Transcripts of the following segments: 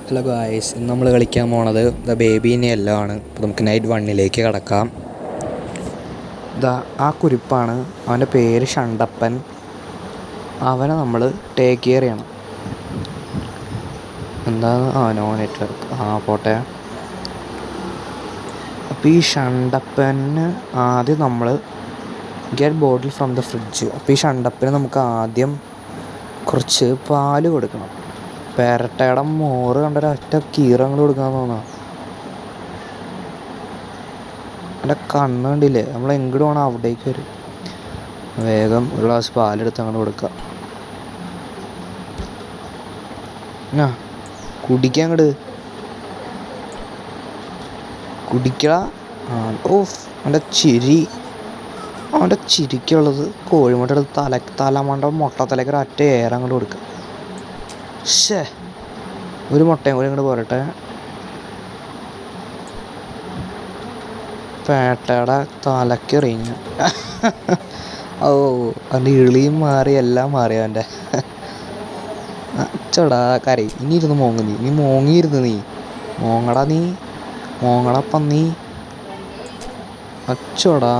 Hello guys, ഇന്ന് നമ്മൾ കളിക്കാൻ പോണത് ദ ബേബീനെ എല്ലാം ആണ്. അപ്പോൾ നമുക്ക് നൈറ്റ് 1 കടക്കാം. ആ കുരിപ്പാണ്, അവൻ്റെ പേര് ഷണ്ടപ്പൻ. അവനെ നമ്മൾ ടേക്ക് കെയർ ചെയ്യണം. എന്താണ് നോ നെറ്റ്വർക്ക്, പോട്ടെ. അപ്പോൾ ഈ ഷണ്ടപ്പന് ആദ്യം നമ്മൾ get bottle from the fridge. അപ്പോൾ ഈ ഷണ്ടപ്പന് നമുക്ക് ആദ്യം കുറച്ച് പാല് കൊടുക്കണം. പെരട്ടയുടെ മോറ് കണ്ടൊരൊറ്റ കീറങ്ങൾ കൊടുക്കാൻ തോന്നാം. എൻ്റെ കണ്ണ് കണ്ടില്ലേ, നമ്മൾ എങ്ങോട്ട് വേണം അവിടേക്ക് വരും. വേഗം ഒരു ഗ്ലാസ് പാലെടുത്ത് അങ്ങോട്ട് കൊടുക്കുക. കുടിക്കാൻ അങ്ങോട്ട് കുടിക്കട. ഓഫ്, അവൻ്റെ ചിരിക്കുള്ളത് കോഴിമുട്ട എടുത്ത് തലമണ്ട മുട്ടത്തലേക്ക് ഒരു അറ്റ ഏറെ അങ്ങോട്ട് കൊടുക്കുക. ഒരു മുട്ടയും കൂടി ഇങ്ങോട്ട് പോരട്ടെ. പേട്ടയുടെ തലക്കെറിഞ്ഞു. അവൻ്റെ ഇളിയും മാറി, എല്ലാം മാറി അവൻ്റെ. അച്ചടാ കരയി. ഇനി ഇരുന്ന് മോങ്ങ് നീ മോങ്ങിയിരുന്ന് മോങ്ങടാ പന്നി. അച്ചോടാ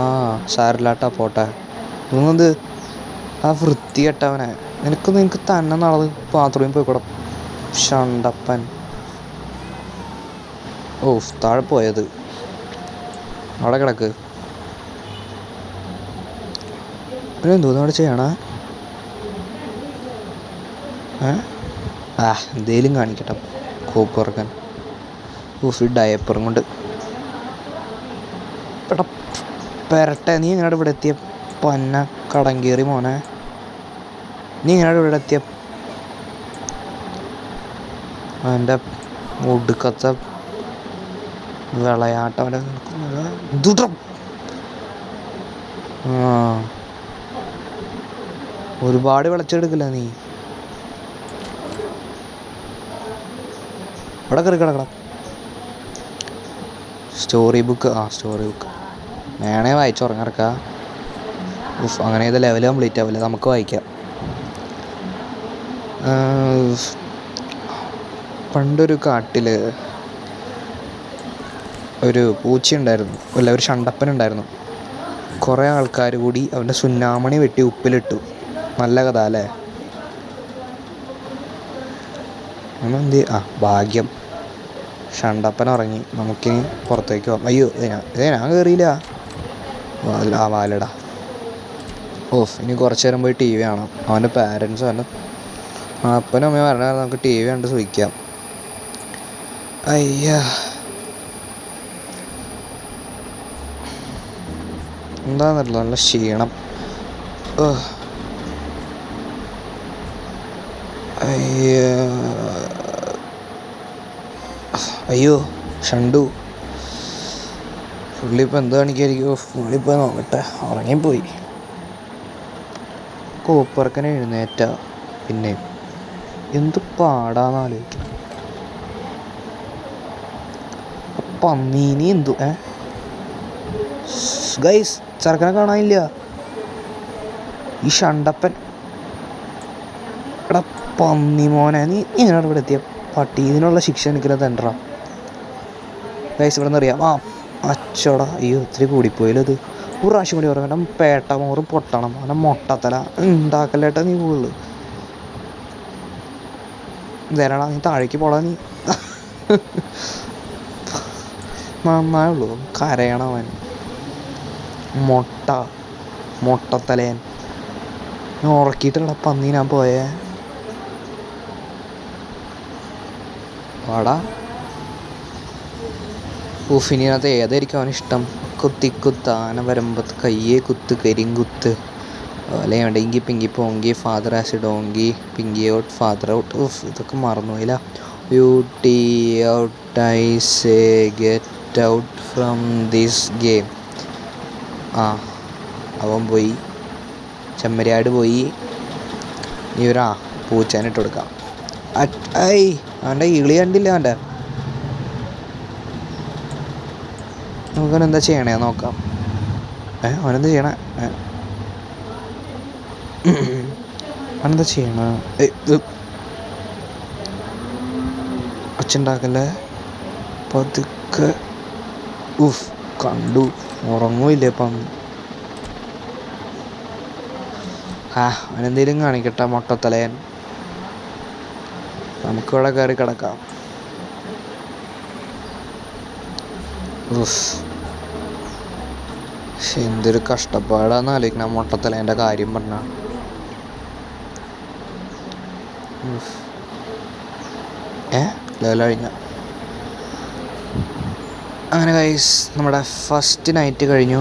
സാരില്ലാട്ടാ, പോട്ടെ. ഇന്നത് ആ വൃത്തി കെട്ടവനെ. നിനക്ക് തന്നെ നടന്ന് ബാത്റൂമിൽ പോയിക്കൂടെ ഷണ്ടപ്പൻ. താഴെ പോയത് അവിടെ കിടക്ക്. എന്തോന്നും അവിടെ ചെയ്യണ? എന്തേലും കാണിക്കട്ടെ കോപ്പ് ഇറക്കാൻ. ഡയപ്പറും കൊണ്ട് പെരട്ടെ. നീ എങ്ങനെയാണ് ഇവിടെ എത്തിയ പന്ന കടങ്കേറി മോനെ? നീ എങ്ങനെയാണ് ഇവിടെ എത്തിയ അവൻ്റെ ഒടുക്കത്തെ വിളയാട്ടം? അവൻ്റെ ഒരുപാട് വിളച്ചെടുക്കില്ല നീ. ഇവിടെ കയറി കിടക്കണം. സ്റ്റോറി ബുക്ക് വേണേ വായിച്ചുറങ്ങിറക്കാം. അങ്ങനെ ഇത് ലെവൽ കംപ്ലീറ്റ് ആവില്ല, നമുക്ക് വായിക്കാം. പണ്ടൊരു കാട്ടിൽ ഒരു പൂച്ചയുണ്ടായിരുന്നു, ഒരു ഷണ്ടപ്പനുണ്ടായിരുന്നു. കുറേ ആൾക്കാർ കൂടി അവൻ്റെ സുന്നാമണി വെട്ടി ഉപ്പിലിട്ടു. നല്ല കഥ അല്ലേ? എന്ത് ഭാഗ്യം, ഷണ്ടപ്പൻ ഉറങ്ങി. നമുക്കിനി പുറത്തേക്ക് പോകാം. അയ്യോ, ഞാൻ കയറിയില്ല. വാലടാ. ഇനി കുറച്ച് നേരം പോയി ടി വി കാണാം. അവൻ്റെ പാരൻസ്, അവൻ്റെ അപ്പനും അമ്മയും പറഞ്ഞാൽ നമുക്ക് ടി വി കണ്ട് സുഖിക്കാം. അയ്യാ, എന്താന്നറിയില്ല, നല്ല ക്ഷീണം. അയ്യോ ഷണ്ടു, പുള്ളിപ്പോൾ എന്ത് കാണിക്കായിരിക്കും? പുള്ളിപ്പോൾ നോക്കട്ടെ, ഉറങ്ങിപ്പോയി. കോപ്പറക്കനെ എഴുന്നേറ്റ പിന്നെ എന്ത് പാടാന്ന് ആലോചിക്കും. പന്നീനി എന്തു ഗൈസ്, ചെറുക്കനെ കാണാനില്ല. ഈ ഷണ്ടപ്പൻ, എടാ പന്നി മോനെ, നീ എങ്ങനെയാണ് ഇവിടെ എത്തിയ പട്ടി? ഇതിനുള്ള ശിക്ഷ എനിക്കില്ല തണ്ടാ ഗൈസ്. ഇവിടെ നിന്ന് അറിയാം. അച്ചോടാ, അയ്യോ ഇത്തിരി കൂടിപ്പോയില്ലോ ഇത്. ഒരു പ്രാവശ്യം കൂടി പറയാം. എൻ്റെ പേട്ട മോറ് പൊട്ടണം, അവൻ്റെ മൊട്ടത്തല ഉണ്ടാക്കല്ലേട്ടാ. നീ കൂടുതൽ തരണ, നീ താഴേക്ക് പോടാ. നീ നന്നായുള്ളൂ, കരയണം അവൻ. മൊട്ടത്തലേൻ. ഞാൻ ഉറക്കിയിട്ടല്ല പന്നി ഞാൻ പോയേ. വാടാ. ഇനിനകത്ത് ഏതായിരിക്കും അവനിഷ്ടം? കുത്താന വരുമ്പത്ത് കയ്യേ കുത്ത് കരിങ്കുത്ത് അല്ലെ inky pinky ponky father as donkey pinky out father out. ഇതൊക്കെ മറന്നുപോയില്ല. Beauty out I say get out from this game. അവൻ പോയി, ചെമ്മരിയാട് പോയി. ഇവരാ പൂച്ചാനിട്ട് കൊടുക്കാം. അവൻ്റെ ഇളി കണ്ടില്ല അവൻ്റെ. നമുക്കവനെന്താ ചെയ്യണേ നോക്കാം. അവനെന്താ ചെയ്യണേ? അവനെന്താ ചെയ്യണ? ഒച്ചുണ്ടാക്കല്ലേ പതുക്കെ. ഉഫ്, കണ്ടു. ഉറങ്ങൂല്ലേ ഇപ്പം? അവനെന്തേലും കാണിക്കട്ടെ മൊട്ടത്തലയൻ. നമുക്കിവിടെ കയറി കിടക്കാം. ഉഫ്, പക്ഷെ എന്തൊരു കഷ്ടപ്പാടാന്ന് ആലോചിക്കണം മൊട്ടത്തലേൻ്റെ കാര്യം പറഞ്ഞാൽ. ലെവൽ കഴിഞ്ഞ അങ്ങനെ ഗൈസ് നമ്മുടെ ഫസ്റ്റ് നൈറ്റ് കഴിഞ്ഞു.